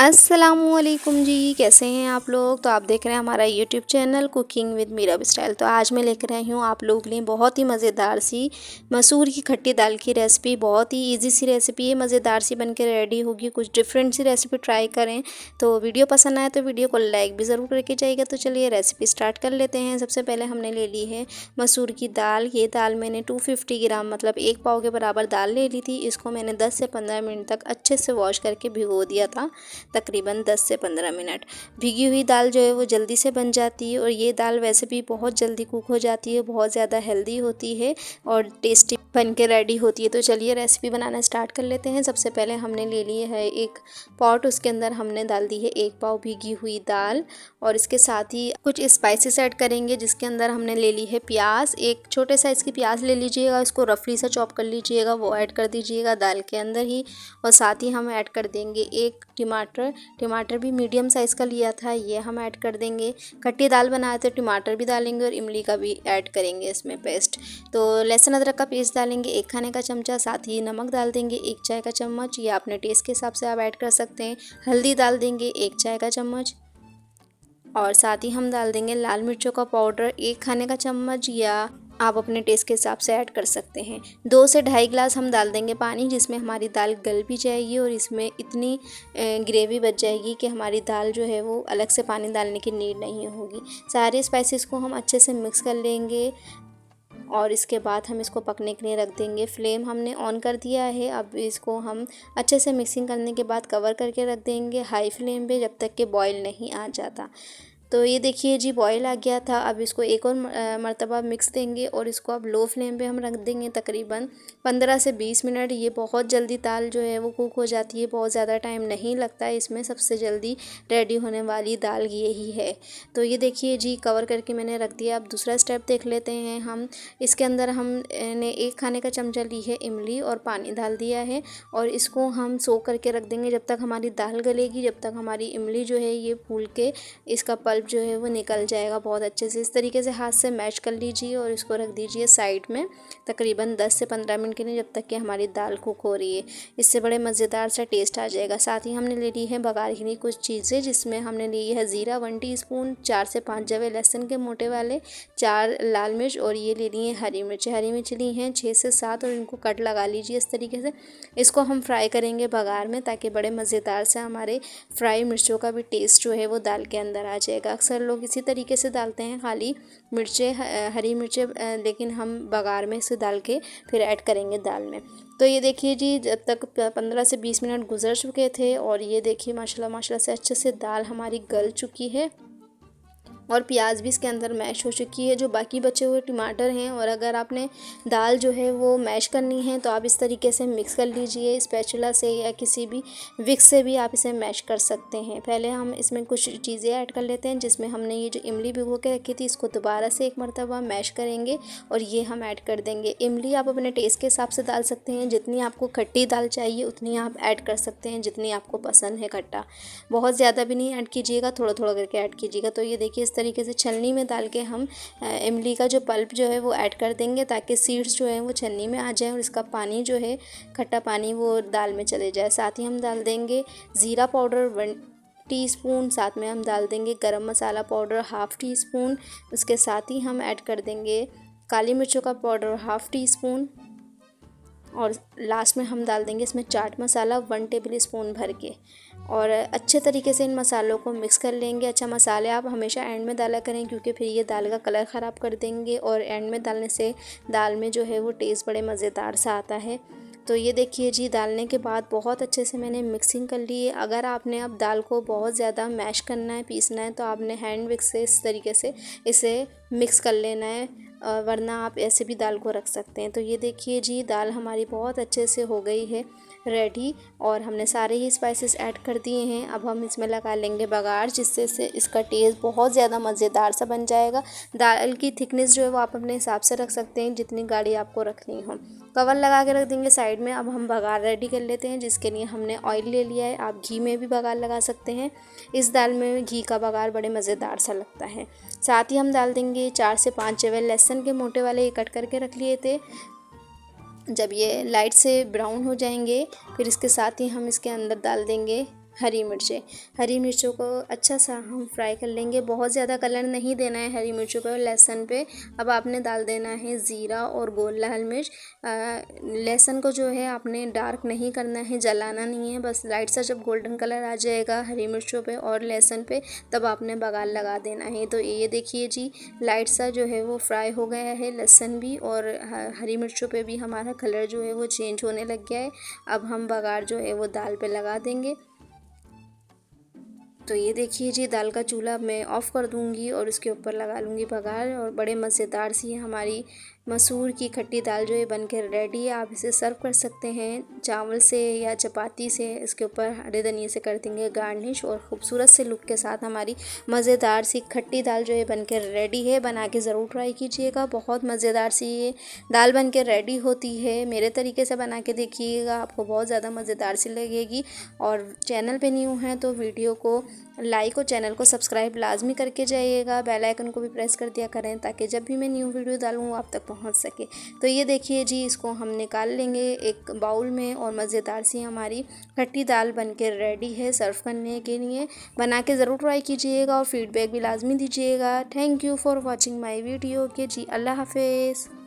अस्सलामुअलैकुम जी, कैसे हैं आप लोग। तो आप देख रहे हैं हमारा YouTube channel cooking with Meera style. तो आज मैं लेकर आई हूँ आप लोगों के लिए बहुत ही मज़ेदार सी मसूर की खट्टी दाल की रेसिपी। बहुत ही इजी सी रेसिपी है, मज़ेदार सी बनके रेडी होगी। कुछ डिफरेंट सी रेसिपी ट्राई करें। तो वीडियो पसंद आए तो वीडियो को लाइक भी ज़रूर करके जाइएगा। तो चलिए रेसिपी स्टार्ट कर लेते हैं। सबसे पहले हमने ले ली है मसूर की दाल। ये दाल मैंने 250 ग्राम मतलब 1 पाव के बराबर दाल ले ली थी। इसको मैंने 10 से 15 मिनट तक अच्छे से वॉश करके भिगो दिया था। तकरीबन 10 से 15 मिनट। भीगी हुई दाल जो है वो जल्दी से बन जाती है और ये दाल वैसे भी बहुत जल्दी कुक हो जाती है, बहुत ज़्यादा हेल्दी होती है और टेस्टी बन के रेडी होती है। तो चलिए रेसिपी बनाना स्टार्ट कर लेते हैं। सबसे पहले हमने ले ली है एक पॉट, उसके अंदर हमने डाल दी है 1 पाव भीगी हुई दाल और इसके साथ ही कुछ स्पाइसेस ऐड करेंगे, जिसके अंदर हमने ले ली है प्याज। एक छोटे साइज़ की प्याज ले लीजिएगा, इसको रफली सा चॉप कर लीजिएगा, वो ऐड कर दीजिएगा दाल के अंदर ही। और साथ ही हम ऐड कर देंगे एक टमाटर भी मीडियम साइज़ का लिया था, ये हम ऐड कर देंगे। खट्टी दाल बनाए तो टमाटर भी डालेंगे और इमली का भी ऐड करेंगे इसमें पेस्ट। तो लहसुन अदरक का पेस्ट डालेंगे 1 खाने का चमचा। साथ ही नमक डाल देंगे 1 चाय का चम्मच, ये अपने टेस्ट के हिसाब से आप ऐड कर सकते हैं। हल्दी डाल देंगे 1 चाय का चम्मच और साथ ही हम डाल देंगे लाल मिर्चों का पाउडर 1 खाने का चम्मच, या आप अपने टेस्ट के हिसाब से ऐड कर सकते हैं। 2 से ढाई गिलास हम डाल देंगे पानी, जिसमें हमारी दाल गल भी जाएगी और इसमें इतनी ग्रेवी बच जाएगी कि हमारी दाल जो है वो अलग से पानी डालने की नीड नहीं होगी। सारे स्पाइसेस को हम अच्छे से मिक्स कर लेंगे और इसके बाद हम इसको पकने के लिए रख देंगे। फ्लेम हमने ऑन कर दिया है। अब इसको हम अच्छे से मिक्सिंग करने के बाद कवर करके रख देंगे हाई फ्लेम पे, जब तक कि बॉईल नहीं आ जाता। तो ये देखिए जी बॉईल आ गया था। अब इसको एक और मर्तबा मिक्स देंगे और इसको अब लो फ्लेम पे हम रख देंगे तकरीबन 15 से 20 मिनट। ये बहुत जल्दी दाल जो है वो कुक हो जाती है, बहुत ज़्यादा टाइम नहीं लगता है इसमें। सबसे जल्दी रेडी होने वाली दाल यही है। तो ये देखिए जी कवर करके मैंने रख दिया। अब दूसरा स्टेप देख लेते हैं हम। इसके अंदर हमने 1 खाने का चमचा ली है इमली और पानी डाल दिया है और इसको हम सोक करके रख देंगे जब तक हमारी दाल गलेगी, जब तक हमारी इमली जो है ये फूल के इसका पल्प जो है वो निकल जाएगा बहुत अच्छे से। इस तरीके से हाथ से मैश कर लीजिए और इसको रख दीजिए साइड में तकरीबन 10 से 15 मिनट के लिए, जब तक कि हमारी दाल कुक हो रही है। इससे बड़े मज़ेदार सा टेस्ट आ जाएगा। साथ ही हमने ले ली है बघार के लिए कुछ चीज़ें, जिसमें हमने ली है ज़ीरा 1 टीस्पून, 4 से 5 जवे लहसुन के मोटे वाले, 4 लाल मिर्च और ये ले ली है हरी मिर्च। हरी मिर्च ली हैं 6 से 7 और इनको कट लगा लीजिए इस तरीके से। इसको हम फ्राई करेंगे बघार में, ताकि बड़े मज़ेदार से हमारे फ्राई मिर्चों का भी टेस्ट जो है वो दाल के अंदर आ जाएगा। अक्सर लोग इसी तरीके से डालते हैं खाली मिर्चें, हरी मिर्चें, लेकिन हम बघार में इसे डाल के फिर ऐड करेंगे दाल में। तो ये देखिए जी जब तक 15 से 20 मिनट गुजर चुके थे और ये देखिए माशाल्लाह माशाल्लाह से अच्छे से दाल हमारी गल चुकी है और प्याज भी इसके अंदर मैश हो चुकी है। जो बाकी बचे हुए टमाटर हैं, और अगर आपने दाल जो है वो मैश करनी है तो आप इस तरीके से मिक्स कर लीजिए स्पैचुला से, या किसी भी विक्स से भी आप इसे मैश कर सकते हैं। पहले हम इसमें कुछ चीज़ें ऐड कर लेते हैं, जिसमें हमने ये जो इमली भिगो के रखी थी इसको दोबारा से एक मरतबा मैश करेंगे और ये हम ऐड कर देंगे। इमली आप अपने टेस्ट के हिसाब से डाल सकते हैं, जितनी आपको खट्टी दाल चाहिए उतनी आप ऐड कर सकते हैं, जितनी आपको पसंद है खट्टा। बहुत ज़्यादा भी नहीं ऐड कीजिएगा, थोड़ा थोड़ा करके ऐड कीजिएगा। तो ये देखिए इस तरीके से छलनी में डाल के हम इमली का जो पल्प जो है वो ऐड कर देंगे, ताकि सीड्स जो है वो छलनी में आ जाए और इसका पानी जो है खट्टा पानी वो दाल में चले जाए। साथ ही हम डाल देंगे ज़ीरा पाउडर 1 टीस्पून, साथ में हम डाल देंगे गरम मसाला पाउडर 1/2 टीस्पून। उसके साथ ही हम ऐड कर देंगे काली मिर्चों का पाउडर 1/2 टीस्पून और लास्ट में हम डाल देंगे इसमें चाट मसाला 1 टेबल स्पून भर के। और अच्छे तरीके से इन मसालों को मिक्स कर लेंगे। अच्छा, मसाले आप हमेशा एंड में डाला करें, क्योंकि फिर ये दाल का कलर ख़राब कर देंगे और एंड में डालने से दाल में जो है वो टेस्ट बड़े मज़ेदार सा आता है। तो ये देखिए जी डालने के बाद बहुत अच्छे से मैंने मिक्सिंग कर ली है। अगर आपने अब दाल को बहुत ज़्यादा मैश करना है, पीसना है, तो आपने हैंड विक्स से इस तरीके से इसे मिक्स कर लेना है, वरना आप ऐसे भी दाल को रख सकते हैं। तो ये देखिए जी दाल हमारी बहुत अच्छे से हो गई है रेडी और हमने सारे ही स्पाइसेस ऐड कर दिए हैं। अब हम इसमें लगा लेंगे बघार, जिससे से इसका टेस्ट बहुत ज़्यादा मज़ेदार सा बन जाएगा। दाल की थिकनेस जो है वो आप अपने हिसाब से रख सकते हैं, जितनी गाढ़ी आपको रखनी हो। कवर लगा के रख देंगे साइड में। अब हम बघार रेडी कर लेते हैं, जिसके लिए हमने ऑयल ले लिया है। आप घी में भी बघार लगा सकते हैं। इस दाल में घी का बघार बड़े मज़ेदार सा लगता है। साथ ही हम डाल देंगे 4 से 5 जवे लहसुन के मोटे वाले, ये कट करके रख लिए थे। जब ये लाइट से ब्राउन हो जाएंगे फिर इसके साथ ही हम इसके अंदर डाल देंगे हरी मिर्चों को अच्छा सा हम फ्राई कर लेंगे। बहुत ज़्यादा कलर नहीं देना है हरी मिर्चों पे और लहसुन पे। अब आपने डाल देना है ज़ीरा और गोल लाल मिर्च। लहसुन को जो है आपने डार्क नहीं करना है, जलाना नहीं है, बस लाइट सा जब गोल्डन कलर आ जाएगा हरी मिर्चों पे और लहसुन पे तब आपने बघार लगा देना है। तो ये देखिए जी, लाइट सा जो है वो फ्राई हो गया है लहसुन भी और हरी मिर्चों पे भी हमारा कलर जो है वो चेंज होने लग गया है। अब हम बघार जो है वो दाल पे लगा देंगे। तो ये देखिए जी, दाल का चूल्हा मैं ऑफ़ कर दूँगी और इसके ऊपर लगा लूँगी बघार और बड़े मज़ेदार सी हमारी मसूर की खट्टी दाल जो है बनकर रेडी है। आप इसे सर्व कर सकते हैं चावल से या चपाती से। इसके ऊपर हरे धनिए से कर देंगे गार्निश और ख़ूबसूरत से लुक के साथ हमारी मज़ेदार सी खट्टी दाल जो है बनकर रेडी है। बना के ज़रूर ट्राई कीजिएगा, बहुत मज़ेदार सी ये दाल बनकर रेडी होती है। मेरे तरीके से बना के देखिएगा, आपको बहुत ज़्यादा मज़ेदार सी लगेगी। और चैनल पे न्यू हैं तो वीडियो को लाइक और चैनल को सब्सक्राइब लाजमी करके जाइएगा। बेल आइकन को भी प्रेस कर दिया करें ताकि जब भी मैं न्यू वीडियो डालूँ वो आप तक पहुंच सके। तो ये देखिए जी, इसको हम निकाल लेंगे एक बाउल में और मज़ेदार सी हमारी खट्टी दाल बनके रेडी है सर्व करने के लिए। बना के ज़रूर ट्राई कीजिएगा और फीडबैक भी लाजमी दीजिएगा। Thank you for watching my video. Okay जी, अल्लाह हाफिज़।